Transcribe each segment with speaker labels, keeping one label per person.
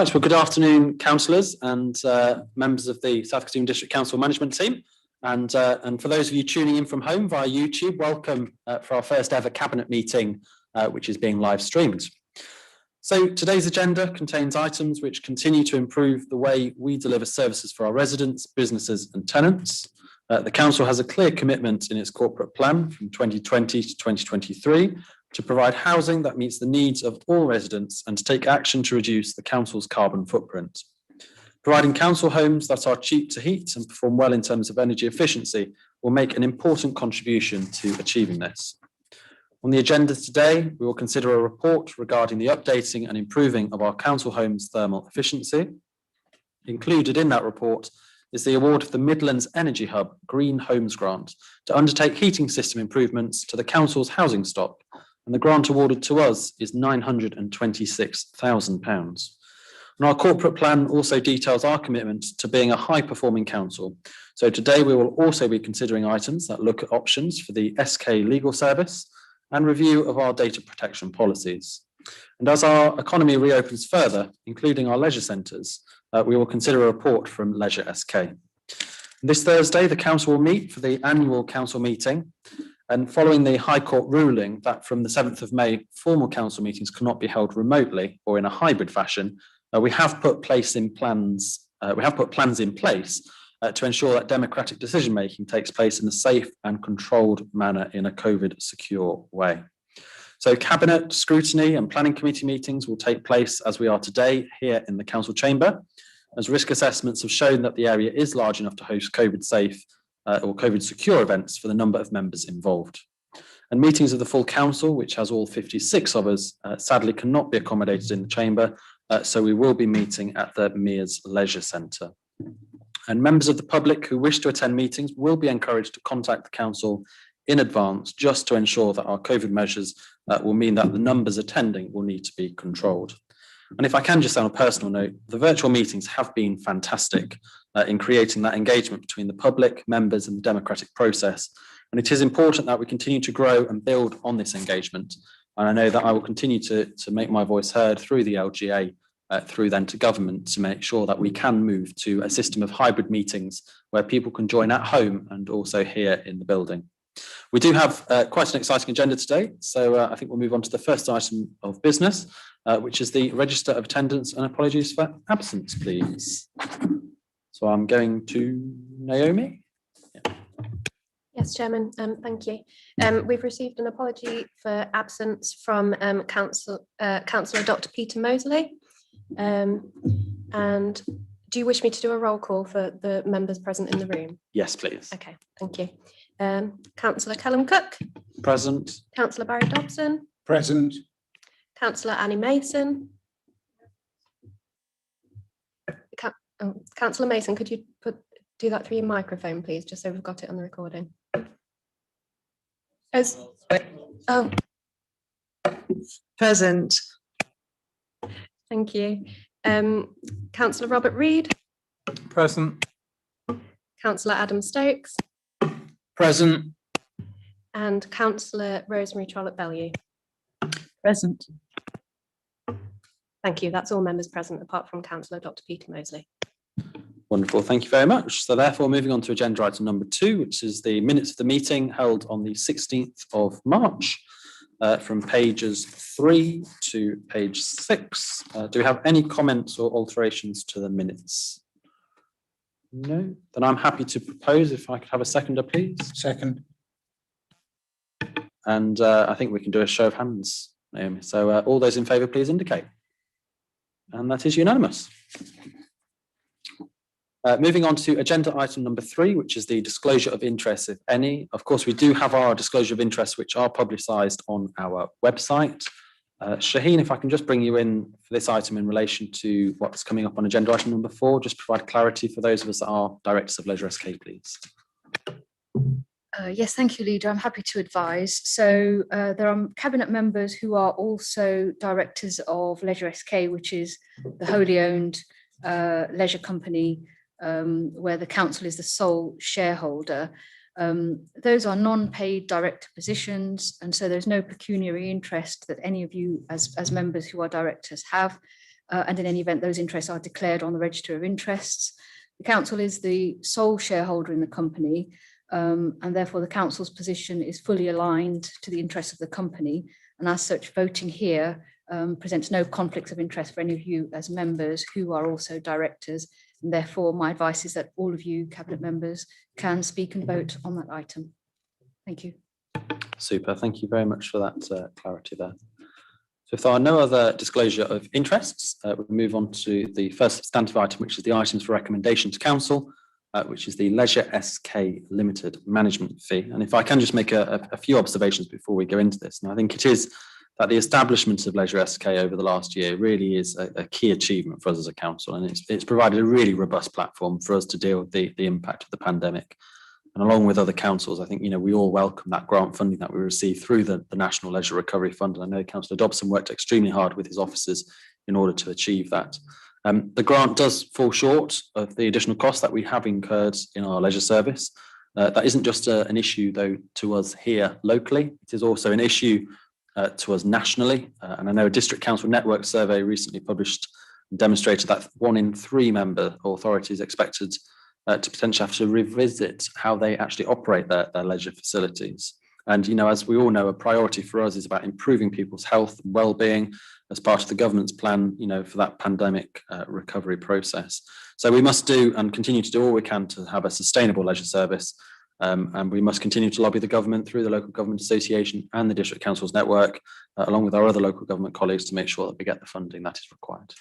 Speaker 1: Right, well, good afternoon, councillors and members of the South Kildare District Council management team. And for those of you tuning in from home via YouTube, welcome for our first ever cabinet meeting, which is being live streamed. So today's agenda contains items which continue to improve the way we deliver services for our residents, businesses and tenants. The council has a clear commitment in its corporate plan from 2020 to 2023 to provide housing that meets the needs of all residents and to take action to reduce the council's carbon footprint. Providing council homes that are cheap to heat and perform well in terms of energy efficiency will make an important contribution to achieving this. On the agenda today, we will consider a report regarding the updating and improving of our council homes' thermal efficiency. Included in that report is the award of the Midlands Energy Hub Green Homes Grant to undertake heating system improvements to the council's housing stock, and the grant awarded to us is £926,000. And our corporate plan also details our commitment to being a high-performing council. So today we will also be considering items that look at options for the SK legal service and review of our data protection policies. And as our economy reopens further, including our leisure centres, we will consider a report from Leisure SK. This Thursday, the council will meet for the annual council meeting. And following the High Court ruling that from the 7th of May, formal council meetings cannot be held remotely or in a hybrid fashion, we have put plans in place to ensure that democratic decision making takes place in a safe and controlled manner in a COVID secure way. So cabinet scrutiny and planning committee meetings will take place as we are today here in the council chamber, as risk assessments have shown that the area is large enough to host COVID safe or COVID secure events for the number of members involved. And meetings of the full council, which has all 56 of us, sadly cannot be accommodated in the chamber, so we will be meeting at the Mears Leisure Centre. And members of the public who wish to attend meetings will be encouraged to contact the council in advance just to ensure that our COVID measures will mean that the numbers attending will need to be controlled. And if I can just on a personal note, the virtual meetings have been fantastic in creating that engagement between the public, members and the democratic process. And it is important that we continue to grow and build on this engagement. And I know that I will continue to make my voice heard through the LGA, through then to government, to make sure that we can move to a system of hybrid meetings where people can join at home and also here in the building. We do have quite an exciting agenda today, so I think we'll move on to the first item of business, which is the register of attendance, and apologies for absence, please. So I'm going to Naomi. Yeah.
Speaker 2: Yes, Chairman, thank you. We've received an apology for absence from Councillor Dr. Peter Mosley. And do you wish me to do a roll call for the members present in the room?
Speaker 1: Yes, please.
Speaker 2: Okay, thank you. Councillor Kelham Cooke.
Speaker 1: Present.
Speaker 2: Councillor Barry Dobson.
Speaker 3: Present.
Speaker 2: Councillor Annie Mason. Councillor Mason, could you do that through your microphone, please, just so we've got it on the recording. Oh.
Speaker 4: Present.
Speaker 2: Thank you. Councillor Robert Reid.
Speaker 3: Present.
Speaker 2: Councillor Adam Stokes.
Speaker 3: Present.
Speaker 2: And Councillor Rosemary Trollope-Bellew.
Speaker 4: Present.
Speaker 2: Thank you. That's all members present apart from Councillor Dr. Peter Mosley.
Speaker 1: Wonderful, thank you very much. So therefore moving on to agenda item number 2, which is the minutes of the meeting held on the 16th of March from pages 3 to page 6. Do we have any comments or alterations to the minutes? No, then I'm happy to propose, if I could have a seconder, please.
Speaker 3: Second.
Speaker 1: And I think we can do a show of hands, Naomi. So all those in favour, please indicate. And that is unanimous. Moving on to agenda item number 3, which is the disclosure of interest, if any. Of course, we do have our disclosure of interest, which are publicised on our website. Shaheen, if I can just bring you in for this item in relation to what's coming up on agenda item number 4, just provide clarity for those of us that are directors of Leisure SK, please.
Speaker 4: Yes, thank you, Leader. I'm happy to advise. So there are cabinet members who are also directors of Leisure SK, which is the wholly owned leisure company where the council is the sole shareholder. Those are non-paid director positions, and so there's no pecuniary interest that any of you as members who are directors have. and in any event, those interests are declared on the register of interests. The council is the sole shareholder in the company, and therefore the council's position is fully aligned to the interests of the company. And as such, voting here presents no conflicts of interest for any of you as members who are also directors. And therefore, my advice is that all of you cabinet members can speak and vote on that item. Thank you.
Speaker 1: Super. Thank you very much for that clarity there. So if there are no other disclosure of interests, we'll move on to the first substantive item, which is the items for recommendation to council, which is the Leisure SK Limited management fee. And if I can just make a few observations before we go into this. And I think it is that the establishment of Leisure SK over the last year really is a key achievement for us as a council. And it's provided a really robust platform for us to deal with the impact of the pandemic. And along with other councils, I think, we all welcome that grant funding that we received through the National Leisure Recovery Fund. And I know Councillor Dobson worked extremely hard with his officers in order to achieve that. The grant does fall short of the additional costs that we have incurred in our leisure service. That isn't just an issue, though, to us here locally. It is also an issue to us nationally. And I know a district council network survey recently published demonstrated that 1 in 3 member authorities expected to potentially have to revisit how they actually operate their leisure facilities. And, as we all know, a priority for us is about improving people's health and well-being as part of the government's plan, for that pandemic recovery process. So we must do and continue to do all we can to have a sustainable leisure service. And we must continue to lobby the government through the Local Government Association and the District Councils Network, along with our other local government colleagues, to make sure that we get the funding that is required.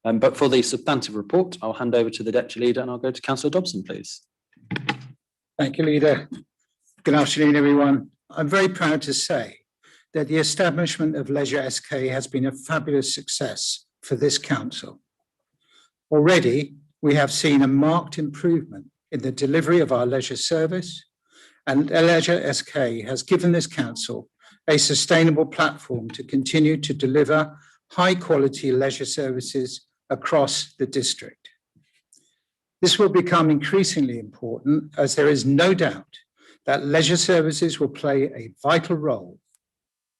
Speaker 1: But for the substantive report, I'll hand over to the Deputy Leader and I'll go to Councillor Dobson, please.
Speaker 5: Thank you, Leader. Good afternoon, everyone. I'm very proud to say that the establishment of Leisure SK has been a fabulous success for this council. Already, we have seen a marked improvement in the delivery of our leisure service, and Leisure SK has given this council a sustainable platform to continue to deliver high-quality leisure services across the district. This will become increasingly important as there is no doubt that leisure services will play a vital role,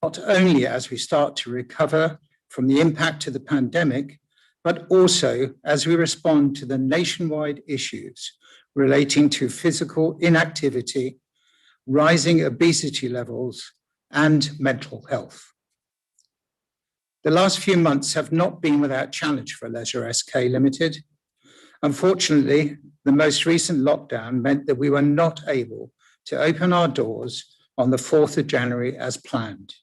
Speaker 5: not only as we start to recover from the impact of the pandemic, but also as we respond to the nationwide issues relating to physical inactivity, rising obesity levels, and mental health. The last few months have not been without challenge for Leisure SK Limited. Unfortunately, the most recent lockdown meant that we were not able to open our doors on the 4th of January as planned.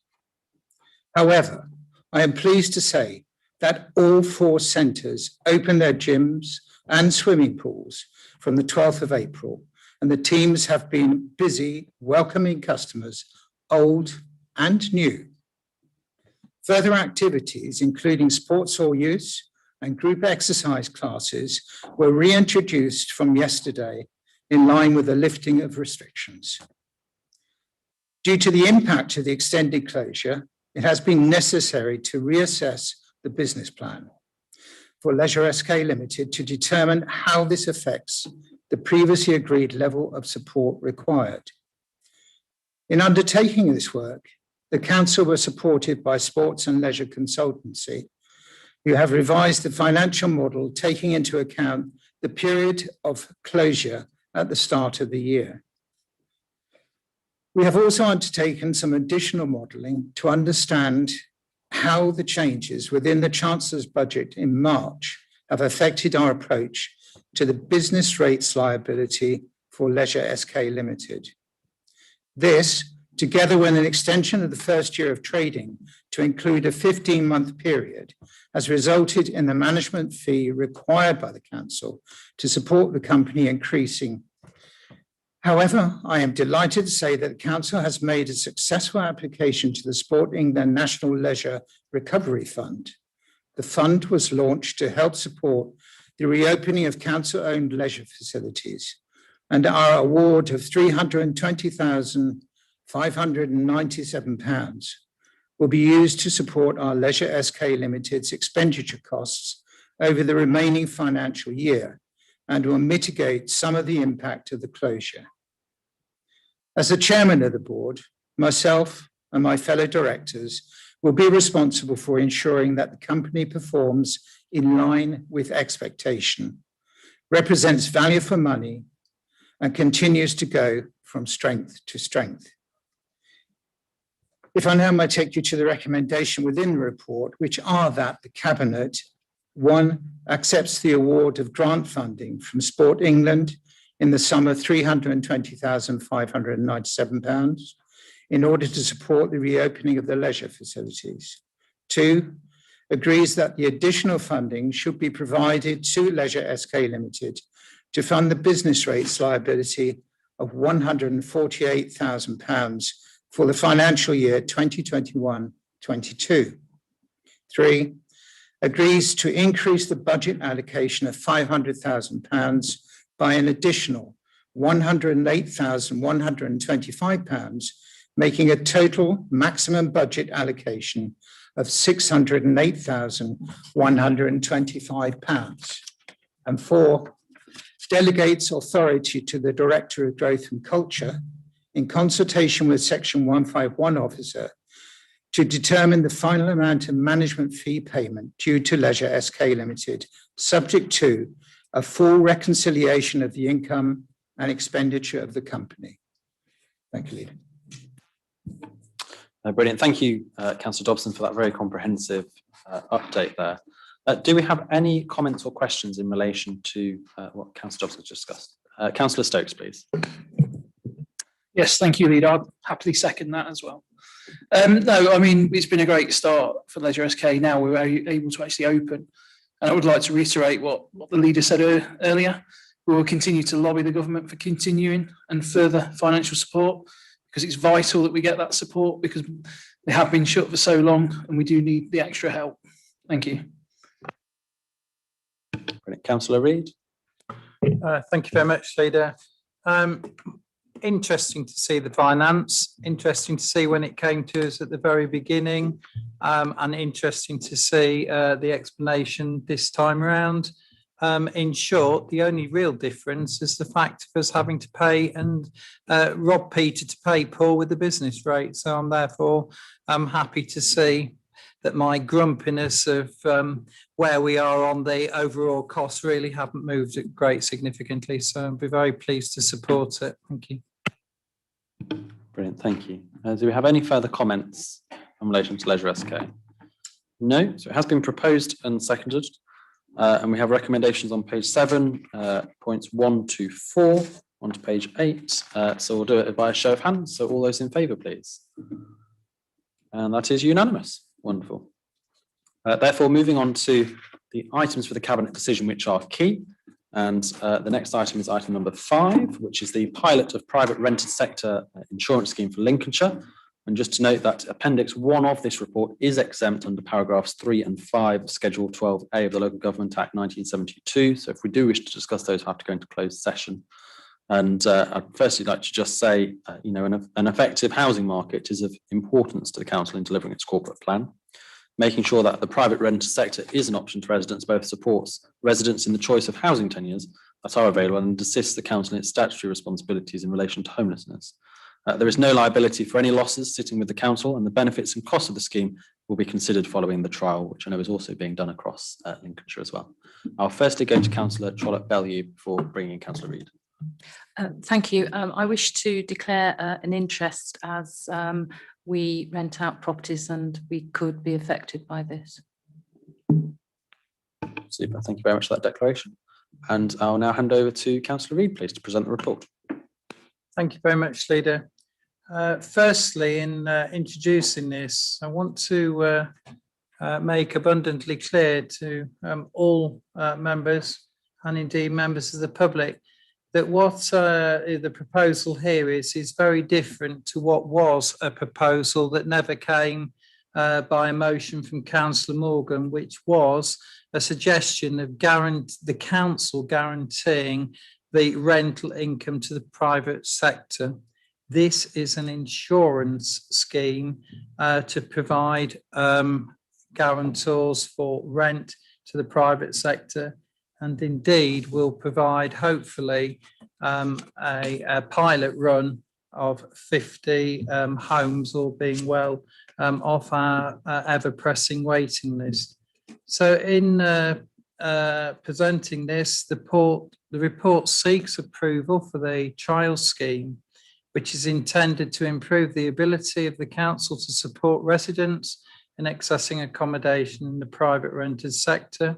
Speaker 5: However, I am pleased to say that all 4 centres opened their gyms and swimming pools from the 12th of April, and the teams have been busy welcoming customers, old and new. Further activities, including sports hall use and group exercise classes, were reintroduced from yesterday in line with the lifting of restrictions. Due to the impact of the extended closure, it has been necessary to reassess the business plan for Leisure SK Limited to determine how this affects the previously agreed level of support required. In undertaking this work, the council was supported by Sports and Leisure Consultancy, who have revised the financial model taking into account the period of closure at the start of the year. We have also undertaken some additional modelling to understand how the changes within the Chancellor's budget in March have affected our approach to the business rates liability for Leisure SK Limited. This, together with an extension of the first year of trading to include a 15-month period, has resulted in the management fee required by the council to support the company increasing. However, I am delighted to say that the council has made a successful application to the Sport England National Leisure Recovery Fund. The fund was launched to help support the reopening of council-owned leisure facilities, and our award of £320,597 will be used to support our Leisure SK Limited's expenditure costs over the remaining financial year and will mitigate some of the impact of the closure. As the chairman of the board, myself and my fellow directors will be responsible for ensuring that the company performs in line with expectation, represents value for money, and continues to go from strength to strength. If I now might take you to the recommendation within the report, which are that the Cabinet, 1, accepts the award of grant funding from Sport England in the sum of £320,597 in order to support the reopening of the leisure facilities. 2, agrees that the additional funding should be provided to Leisure SK Limited to fund the business rates liability of £148,000 for the financial year 2021-22. 3, agrees to increase the budget allocation of £500,000 by an additional £108,125, making a total maximum budget allocation of £608,125. And 4, delegates authority to the Director of Growth and Culture in consultation with Section 151 officer to determine the final amount of management fee payment due to Leisure SK Limited, subject to a full reconciliation of the income and expenditure of the company. Thank you, Leader.
Speaker 1: Brilliant. Thank you, Councillor Dobson, for that very comprehensive update there. Do we have any comments or questions in relation to what Councillor Dobson has discussed? Councillor Stokes, please.
Speaker 3: Yes, thank you, Leader. I'd happily second that as well. No, I mean, it's been a great start for Leisure SK. Now we're able to actually open. And I would like to reiterate what the Leader said earlier. We will continue to lobby the government for continuing and further financial support, because it's vital that we get that support, because they have been shut for so long and we do need the extra help. Thank you.
Speaker 1: Brilliant. Councillor Reid.
Speaker 3: Thank you very much, Leader. Interesting to see the finance, interesting to see when it came to us at the very beginning, and interesting to see the explanation this time around. In short, the only real difference is the fact of us having to pay and rob Peter to pay Paul with the business rate. So I'm therefore happy to see that my grumpiness of where we are on the overall costs really haven't moved it great significantly. So I'll be very pleased to support it. Thank you.
Speaker 1: Brilliant. Thank you. Do we have any further comments in relation to Leisure SK? No. So it has been proposed and seconded. And we have recommendations on page 7, points 1 to 4, on to page 8. So we'll do it by a show of hands. So all those in favour, please. And that is unanimous. Wonderful. Therefore, moving on to the items for the Cabinet decision, which are key. And the next item is item number 5, which is the pilot of private rented sector insurance scheme for Lincolnshire. And just to note that Appendix 1 of this report is exempt under paragraphs 3 and 5 of Schedule 12A of the Local Government Act 1972. So if we do wish to discuss those, we'll have to go into closed session. And I'd firstly like to just say, an effective housing market is of importance to the Council in delivering its corporate plan. Making sure that the private rented sector is an option to residents both supports residents in the choice of housing tenures that are available and assists the Council in its statutory responsibilities in relation to homelessness. There is no liability for any losses sitting with the Council, and the benefits and costs of the scheme will be considered following the trial, which I know is also being done across Lincolnshire as well. I'll firstly go to Councillor Trollope-Bellew before bringing in Councillor Reid.
Speaker 6: Thank you. I wish to declare an interest as we rent out properties and we could be affected by this.
Speaker 1: Super. Thank you very much for that declaration. And I'll now hand over to Councillor Reid, please, to present the report.
Speaker 3: Thank you very much, Leader. Firstly, in introducing this, I want to make abundantly clear to all members and indeed members of the public that what the proposal here is very different to what was a proposal that never came by a motion from Councillor Morgan, which was a suggestion of the Council guaranteeing the rental income to the private sector. This is an insurance scheme to provide guarantors for rent to the private sector, and indeed will provide, hopefully, a pilot run of 50 homes all being well off our ever-pressing waiting list. So in presenting this, the report seeks approval for the trial scheme, which is intended to improve the ability of the council to support residents in accessing accommodation in the private rented sector.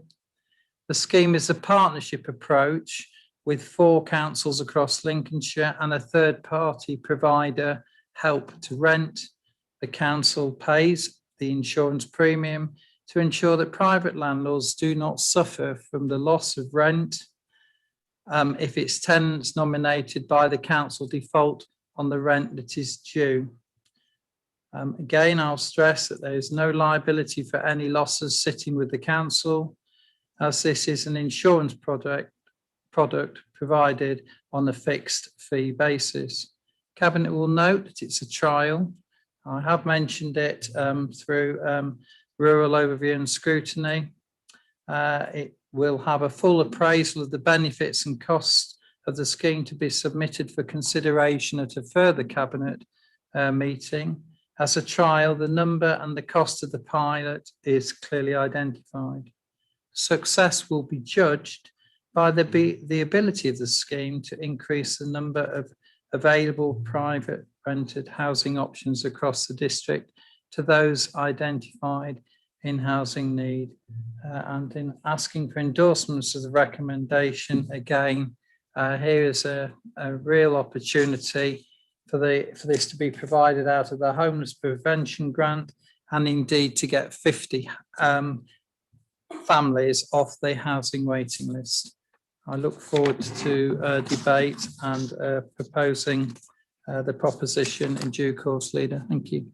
Speaker 3: The scheme is a partnership approach with 4 councils across Lincolnshire and a third-party provider, Help to Rent. The council pays the insurance premium to ensure that private landlords do not suffer from the loss of rent if its tenants nominated by the council default on the rent that is due. Again, I'll stress that there is no liability for any losses sitting with the council, as this is an insurance product provided on a fixed fee basis. Cabinet will note that it's a trial. I have mentioned it through rural overview and scrutiny. It will have a full appraisal of the benefits and costs of the scheme to be submitted for consideration at a further cabinet meeting. As a trial, the number and the cost of the pilot is clearly identified. Success will be judged by the ability of the scheme to increase the number of available private rented housing options across the district to those identified in housing need. And in asking for endorsements of the recommendation, again, here is a real opportunity for this to be provided out of the homeless prevention grant, and indeed to get 50 families off the housing waiting list. I look forward to debate and proposing the proposition in due course, Leader. Thank you.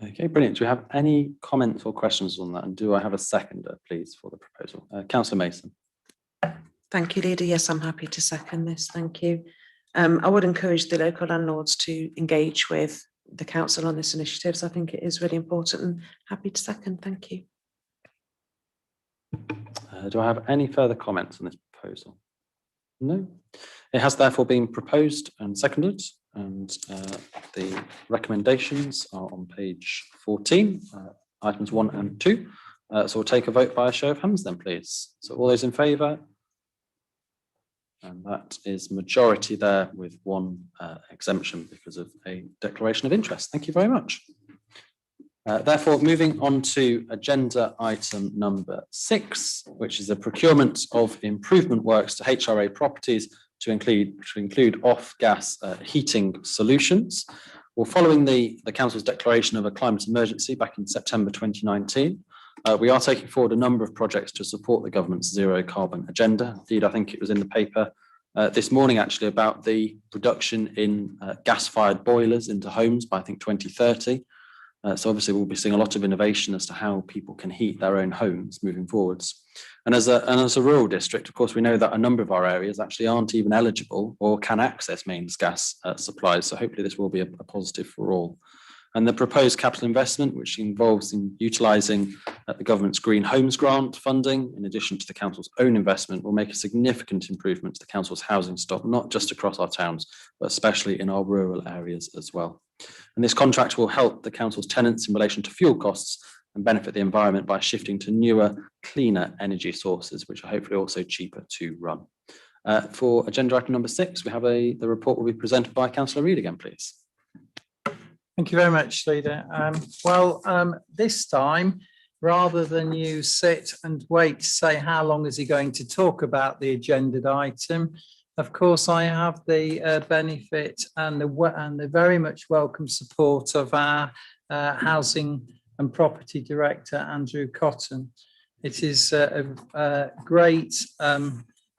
Speaker 1: Okay, brilliant. Do we have any comments or questions on that? And do I have a seconder, please, for the proposal? Councillor Mason.
Speaker 7: Thank you, Leader. Yes, I'm happy to second this. Thank you. I would encourage the local landlords to engage with the council on this initiative. So I think it is really important, and happy to second. Thank you.
Speaker 1: Do I have any further comments on this proposal? No. It has therefore been proposed and seconded, and the recommendations are on page 14, items 1 and 2. So we'll take a vote by a show of hands then, please. So all those in favour? And that is majority there, with 1 exemption because of a declaration of interest. Thank you very much. Therefore, moving on to agenda item number 6, which is the procurement of improvement works to HRA properties to include off-gas heating solutions. Well, following the council's declaration of a climate emergency back in September 2019, we are taking forward a number of projects to support the government's zero carbon agenda. Indeed, I think it was in the paper this morning actually about the reduction in gas-fired boilers into homes by I think 2030. So obviously we'll be seeing a lot of innovation as to how people can heat their own homes moving forwards. And as a rural district, of course, we know that a number of our areas actually aren't even eligible or can access mains gas supplies. So hopefully this will be a positive for all. And the proposed capital investment, which involves in utilising the government's Green Homes Grant funding, in addition to the council's own investment, will make a significant improvement to the council's housing stock, not just across our towns, but especially in our rural areas as well. And this contract will help the council's tenants in relation to fuel costs and benefit the environment by shifting to newer, cleaner energy sources, which are hopefully also cheaper to run. For agenda item number 6, we have the report will be presented by Councillor Reid again, please.
Speaker 3: Thank you very much, Leader. This time, rather than you sit and wait to say how long is he going to talk about the agenda item, of course, I have the benefit and the very much welcome support of our Housing and Property Director, Andrew Cotton. It is a great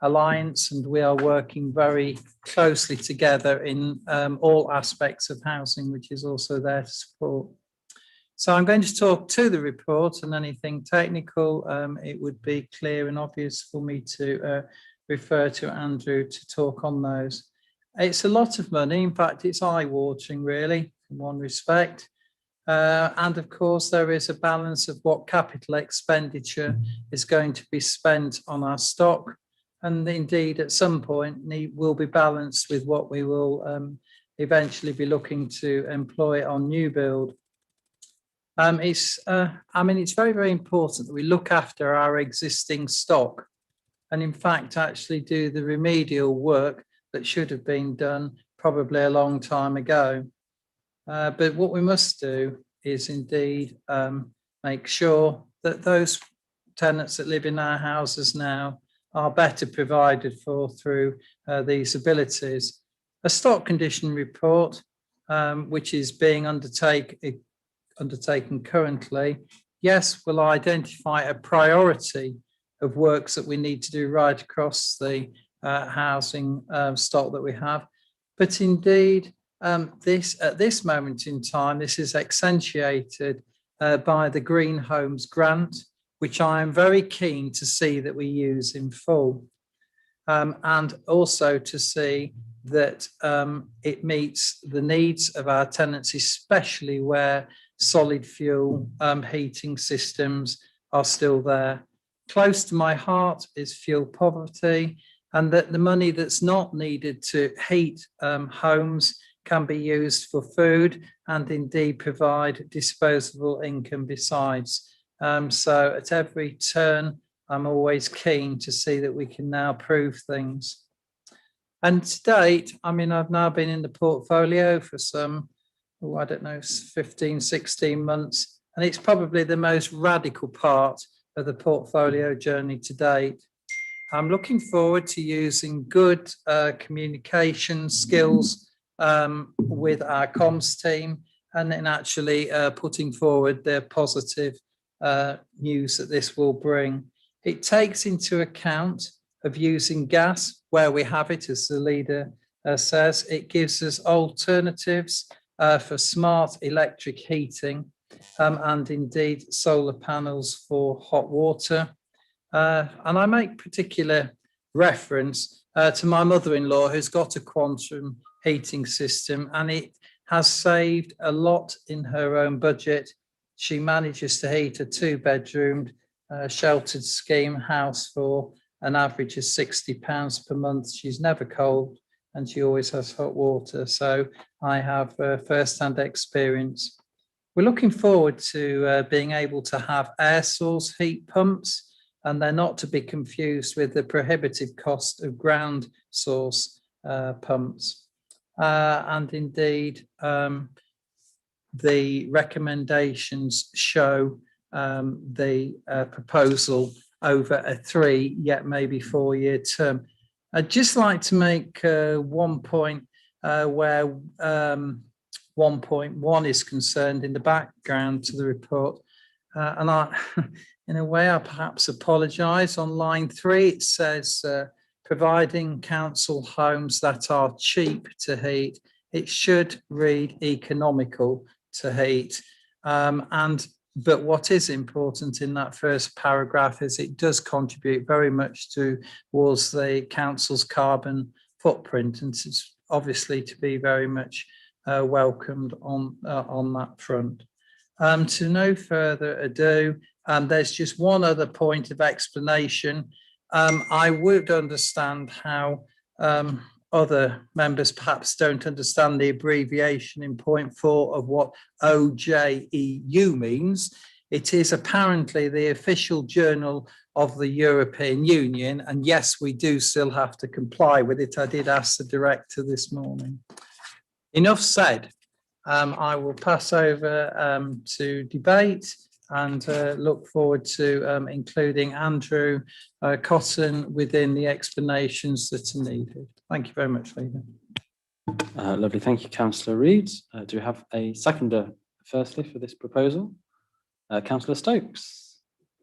Speaker 3: alliance, and we are working very closely together in all aspects of housing, which is also there to support. So I'm going to talk to the report, and anything technical, it would be clear and obvious for me to refer to Andrew to talk on those. It's a lot of money. In fact, it's eye-watering, really, in one respect. And of course, there is a balance of what capital expenditure is going to be spent on our stock and indeed at some point will be balanced with what we will eventually be looking to employ on new build. It's very, very important that we look after our existing stock and in fact actually do the remedial work that should have been done probably a long time ago. But what we must do is indeed make sure that those tenants that live in our houses now are better provided for through these abilities. A stock condition report, which is being undertaken currently, yes, will identify a priority of works that we need to do right across the housing stock that we have. But indeed, at this moment in time, this is accentuated by the Green Homes grant, which I am very keen to see that we use in full, and also to see that it meets the needs of our tenants, especially where solid fuel heating systems are still there. Close to my heart is fuel poverty, and that the money that's not needed to heat homes can be used for food and indeed provide disposable income besides. So at every turn, I'm always keen to see that we can now prove things. And to date, I mean, I've now been in the portfolio for some, 15, 16 months, and it's probably the most radical part of the portfolio journey to date. I'm looking forward to using good communication skills with our comms team and then actually putting forward the positive news that this will bring. It takes into account of using gas where we have it, as the leader says. It gives us alternatives for smart electric heating and indeed solar panels for hot water. And I make particular reference to my mother-in-law, who's got a quantum heating system, and it has saved a lot in her own budget. She manages to heat a 2-bedroomed sheltered scheme house for an average of £60 per month. She's never cold and she always has hot water. So I have first-hand experience. We're looking forward to being able to have air source heat pumps, and they're not to be confused with the prohibitive cost of ground source pumps. And indeed, the recommendations show the proposal over a 3, yet maybe 4-year term. I'd just like to make one point where 1.1 is concerned in the background to the report. And I, in a way, I perhaps apologise. On line 3, it says, providing council homes that are cheap to heat. It should read economical to heat. But what is important in that first paragraph is it does contribute very much towards the council's carbon footprint, and it's obviously to be very much welcomed on that front. To no further ado, there's just one other point of explanation. I would understand how other members perhaps don't understand the abbreviation in point 4 of what OJEU means. It is apparently the official journal of the European Union, and yes, we do still have to comply with it. I did ask the director this morning. Enough said. I will pass over to debate and look forward to including Andrew Cotton within the explanations that are needed. Thank you very much, Leader.
Speaker 1: Lovely, thank you, Councillor Reid. Do we have a seconder, firstly, for this proposal? Councillor Stokes,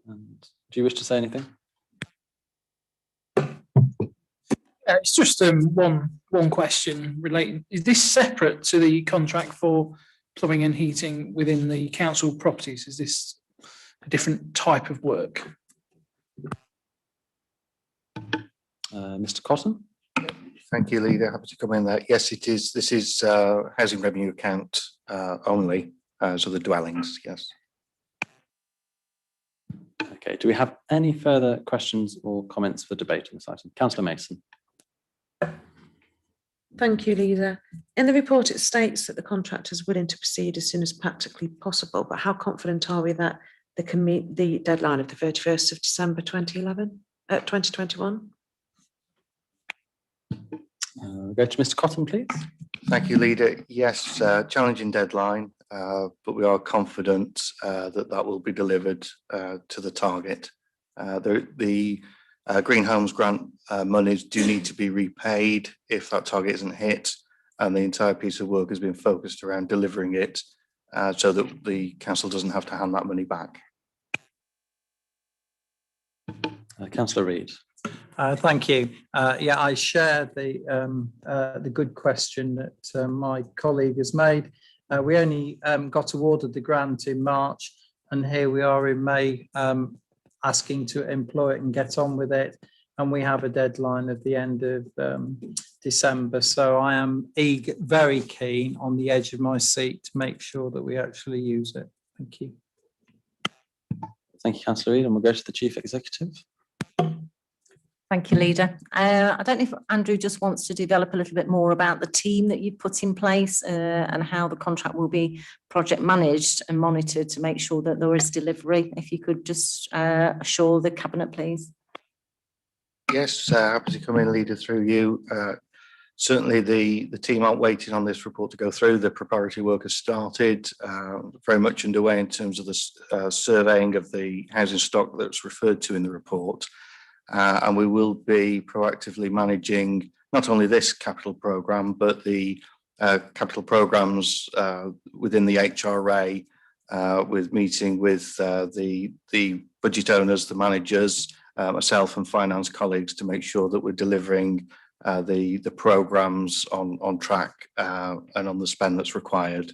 Speaker 1: and do you wish to say anything?
Speaker 8: It's just one question relating. Is this separate to the contract for plumbing and heating within the council properties? Is this a different type of work?
Speaker 1: Mr. Cotton?
Speaker 9: Thank you, Leader. Happy to come in there. Yes, it is. This is housing revenue account only, so the dwellings, yes.
Speaker 1: Okay, do we have any further questions or comments for debate on this item? Councillor Mason.
Speaker 7: Thank you, Leader. In the report, it states that the contractor is willing to proceed as soon as practically possible, but how confident are we that they can meet the deadline of the 31st of December 2021?
Speaker 1: We'll go to Mr. Cotton, please.
Speaker 9: Thank you, Leader. Yes, challenging deadline, but we are confident that will be delivered to the target. The Green Homes grant monies do need to be repaid if that target isn't hit, and the entire piece of work has been focused around delivering it so that the council doesn't have to hand that money back.
Speaker 1: Councillor Reid.
Speaker 3: Thank you. Yeah, I share the good question that my colleague has made. We only got awarded the grant in March, and here we are in May asking to employ it and get on with it. And we have a deadline at the end of December. So I am very keen, on the edge of my seat, to make sure that we actually use it. Thank you.
Speaker 1: Thank you, Councillor Reid, and we'll go to the Chief Executive.
Speaker 10: Thank you, Leader. I don't know if Andrew just wants to develop a little bit more about the team that you've put in place and how the contract will be project managed and monitored to make sure that there is delivery. If you could just assure the Cabinet, please.
Speaker 9: Yes, happy to come in, Leader, through you. Certainly the team aren't waiting on this report to go through. The preparatory work has started, very much underway in terms of the surveying of the housing stock that's referred to in the report. And we will be proactively managing not only this capital programme, but the capital programmes within the HRA, with meeting with the budget owners, the managers, myself and finance colleagues, to make sure that we're delivering the programmes on track and on the spend that's required.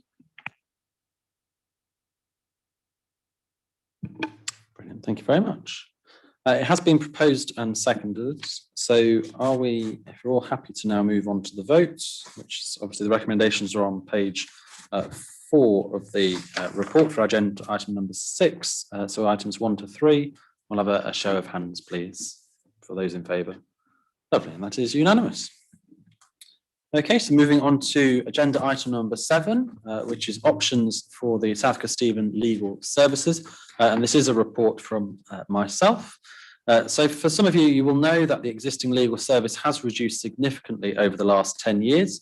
Speaker 1: Brilliant, thank you very much. It has been proposed and seconded. So are we, if you're all happy to now move on to the votes, which is obviously the recommendations are on page 4 of the report for agenda item number 6. So items 1 to 3, we'll have a show of hands, please, for those in favour. Lovely, and that is unanimous. Okay, so moving on to agenda item number 7, which is options for the South Kesteven Legal Services. And this is a report from myself. So for some of you, you will know that the existing legal service has reduced significantly over the last 10 years,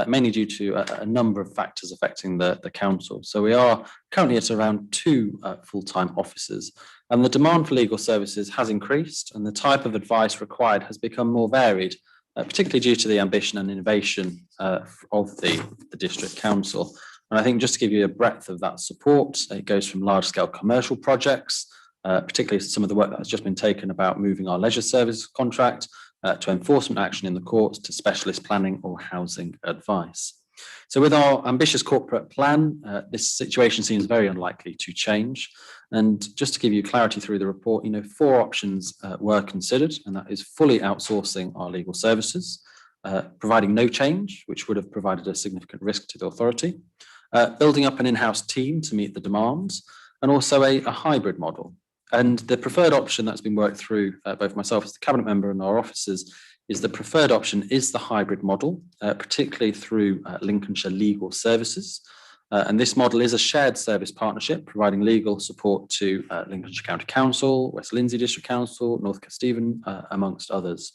Speaker 1: mainly due to a number of factors affecting the council. So we are currently at around 2 full-time officers, and the demand for legal services has increased, and the type of advice required has become more varied, particularly due to the ambition and innovation of the district council. And I think just to give you a breadth of that support, it goes from large-scale commercial projects, particularly some of the work that has just been taken about moving our leisure service contract, to enforcement action in the courts, to specialist planning or housing advice. So with our ambitious corporate plan, this situation seems very unlikely to change. And just to give you clarity through the report, 4 options were considered, and that is fully outsourcing our legal services, providing no change, which would have provided a significant risk to the authority, building up an in-house team to meet the demands, and also a hybrid model. And the preferred option that's been worked through both myself as the Cabinet member and our officers is the preferred option is the hybrid model, particularly through Lincolnshire Legal Services. And this model is a shared service partnership, providing legal support to Lincolnshire County Council, West Lindsey District Council, North Kesteven, amongst others.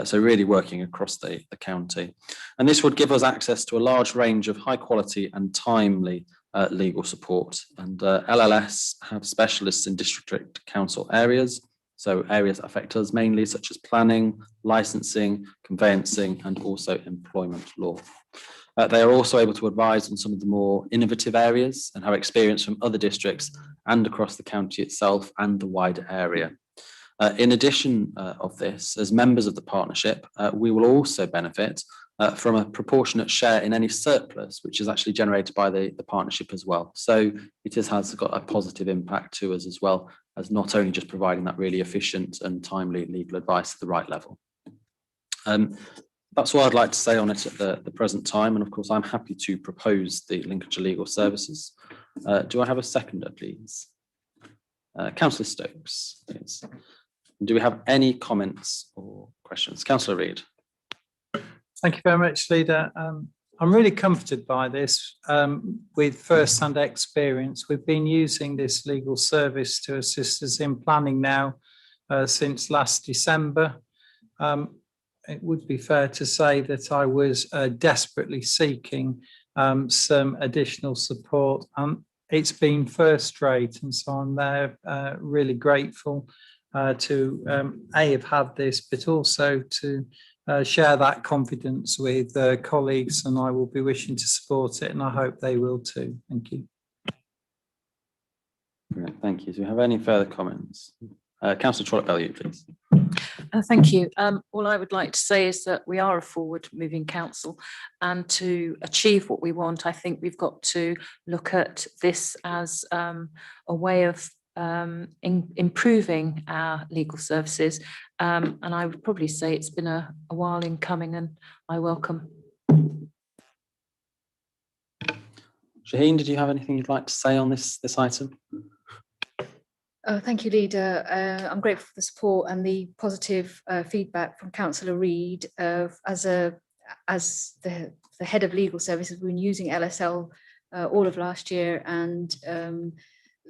Speaker 1: So really working across the county. And this would give us access to a large range of high quality and timely legal support. And LLS have specialists in district council areas. So areas that affect us mainly, such as planning, licensing, conveyancing, and also employment law. They are also able to advise on some of the more innovative areas and have experience from other districts and across the county itself and the wider area. In addition of this, as members of the partnership, we will also benefit from a proportionate share in any surplus, which is actually generated by the partnership as well. So it has got a positive impact to us as well, as not only just providing that really efficient and timely legal advice at the right level. That's what I'd like to say on it at the present time. And of course, I'm happy to propose the Lincolnshire Legal Services. Do I have a seconder, please? Councillor Stokes, please. Do we have any comments or questions? Councillor Reid.
Speaker 3: Thank you very much, Leader. I'm really comforted by this with first-hand experience. We've been using this legal service to assist us in planning now since last December. It would be fair to say that I was desperately seeking some additional support. It's been first rate, and so I'm there really grateful to have had this, but also to share that confidence with colleagues, and I will be wishing to support it, and I hope they will too. Thank you.
Speaker 1: Brilliant, thank you. Do we have any further comments? Councillor Trollope-Bellew, please.
Speaker 6: Thank you. All I would like to say is that we are a forward-moving council, and to achieve what we want, I think we've got to look at this as a way of improving our legal services. And I would probably say it's been a while in coming, and I welcome.
Speaker 1: Shaheen, did you have anything you'd like to say on this item?
Speaker 4: Thank you, Leader. I'm grateful for the support and the positive feedback from Councillor Reid. As the head of legal services, we've been using LSL all of last year, and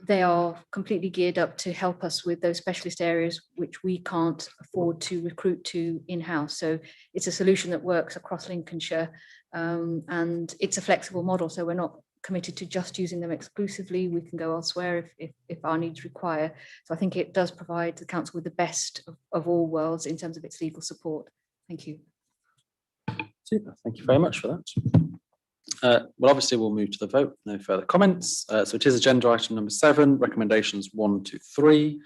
Speaker 4: they are completely geared up to help us with those specialist areas which we can't afford to recruit to in-house. So it's a solution that works across Lincolnshire, and it's a flexible model, so we're not committed to just using them exclusively. We can go elsewhere if our needs require. So I think it does provide the council with the best of all worlds in terms of its legal support. Thank you.
Speaker 1: Super, thank you very much for that. Well, obviously we'll move to the vote. No further comments. So it is agenda item number 7, recommendations 1 to 3.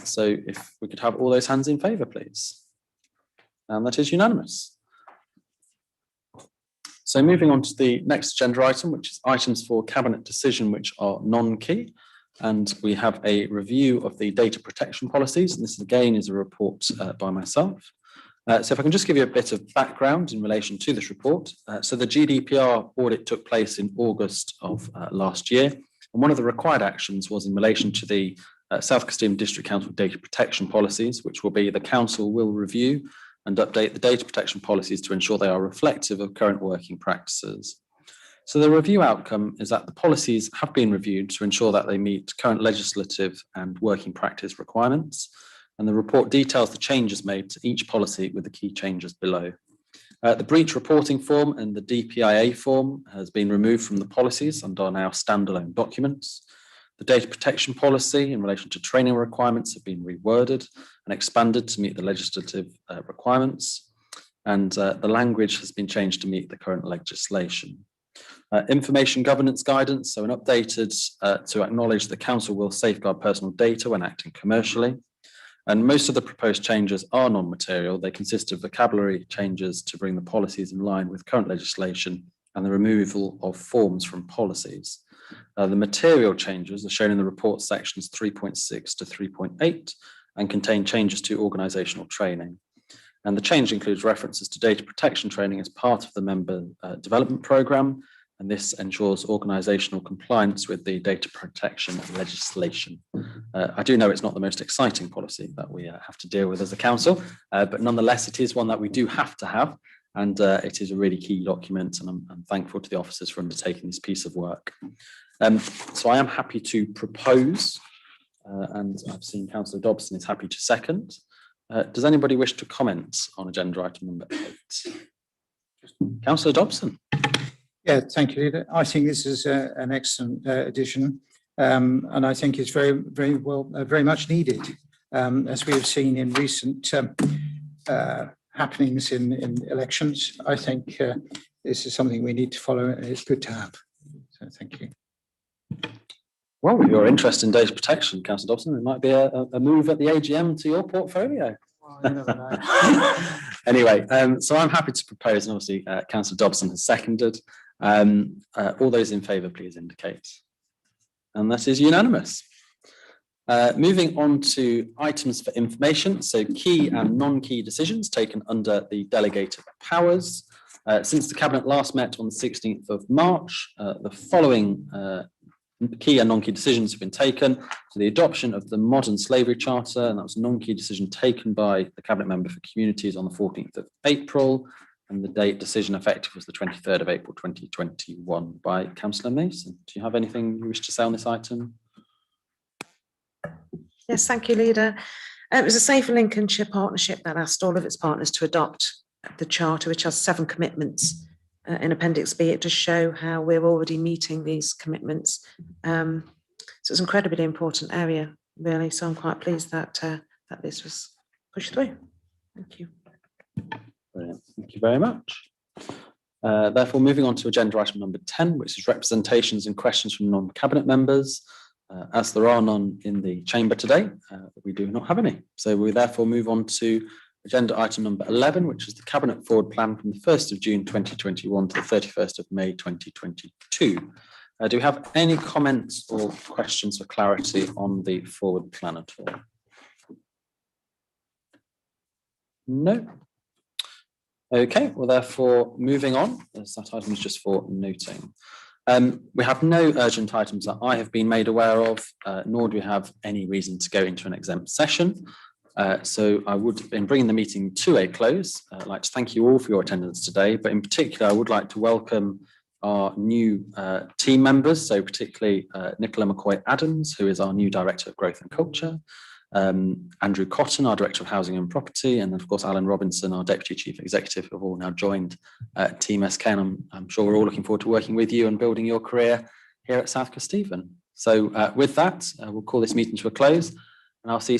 Speaker 1: So if we could have all those hands in favour, please. And that is unanimous. So moving on to the next agenda item, which is items for cabinet decision, which are non-key. And we have a review of the data protection policies. And this again is a report by myself. So if I can just give you a bit of background in relation to this report. So the GDPR audit took place in August of last year. And one of the required actions was in relation to the South Castilian District Council data protection policies, which will be the council will review and update the data protection policies to ensure they are reflective of current working practices. So the review outcome is that the policies have been reviewed to ensure that they meet current legislative and working practice requirements. And the report details the changes made to each policy with the key changes below. The breach reporting form and the DPIA form has been removed from the policies and are now standalone documents. The data protection policy in relation to training requirements have been reworded and expanded to meet the legislative requirements. And the language has been changed to meet the current legislation. Information governance guidance, so an updated to acknowledge the council will safeguard personal data when acting commercially. And most of the proposed changes are non-material. They consist of vocabulary changes to bring the policies in line with current legislation and the removal of forms from policies. The material changes are shown in the report sections 3.6 to 3.8 and contain changes to organisational training. And the change includes references to data protection training as part of the member development programme, and this ensures organisational compliance with the data protection legislation. I do know it's not the most exciting policy that we have to deal with as a council, but nonetheless it is one that we do have to have, and it is a really key document, and I'm thankful to the officers for undertaking this piece of work. So I am happy to propose, and I've seen Councillor Dobson is happy to second. Does anybody wish to comment on agenda item number 8? Councillor Dobson.
Speaker 5: Yeah, thank you, Leader. I think this is an excellent addition, and I think it's very much needed, as we have seen in recent happenings in elections. I think this is something we need to follow, and it's good to have. So thank you.
Speaker 1: Well, with your interest in data protection, Councillor Dobson, it might be a move at the AGM to your portfolio.
Speaker 3: Well, you never know.
Speaker 1: Anyway, so I'm happy to propose, and obviously Councillor Dobson has seconded. All those in favour, please indicate. And that is unanimous. Moving on to items for information, so key and non-key decisions taken under the delegated powers. Since the Cabinet last met on the 16th of March, the following key and non-key decisions have been taken. So the adoption of the modern slavery charter, and that was a non-key decision taken by the Cabinet Member for Communities on the 14th of April. And the date decision effective was the 23rd of April 2021 by Councillor Mason. Do you have anything you wish to say on this item?
Speaker 7: Yes, thank you, Leader. It was a Safer Lincolnshire partnership that asked all of its partners to adopt the charter, which has 7 commitments in Appendix B. It does show how we're already meeting these commitments. So it's an incredibly important area, really. So I'm quite pleased that that this was pushed through. Thank you.
Speaker 1: Brilliant. Thank you very much. Therefore, moving on to agenda item number 10, which is representations and questions from non-cabinet members. As there are none in the chamber today, we do not have any. So we therefore move on to agenda item number 11, which is the Cabinet Forward Plan from the 1st of June 2021 to the 31st of May 2022. Do we have any comments or questions for clarity on the forward plan at all? No. Okay, well, therefore, moving on, as that item is just for noting. We have no urgent items that I have been made aware of, nor do we have any reason to go into an exempt session. So I would, in bringing the meeting to a close, I'd like to thank you all for your attendance today, but in particular, I would like to welcome our new team members, so particularly Nicola McCoy-Adams, who is our new Director of Growth and Culture, Andrew Cotton, our Director of Housing and Property, and then of course Alan Robinson, our Deputy Chief Executive, have all now joined Team SK, and I'm sure we're all looking forward to working with you and building your career here at South Kesteven. So with that, we'll call this meeting to a close, and I'll see you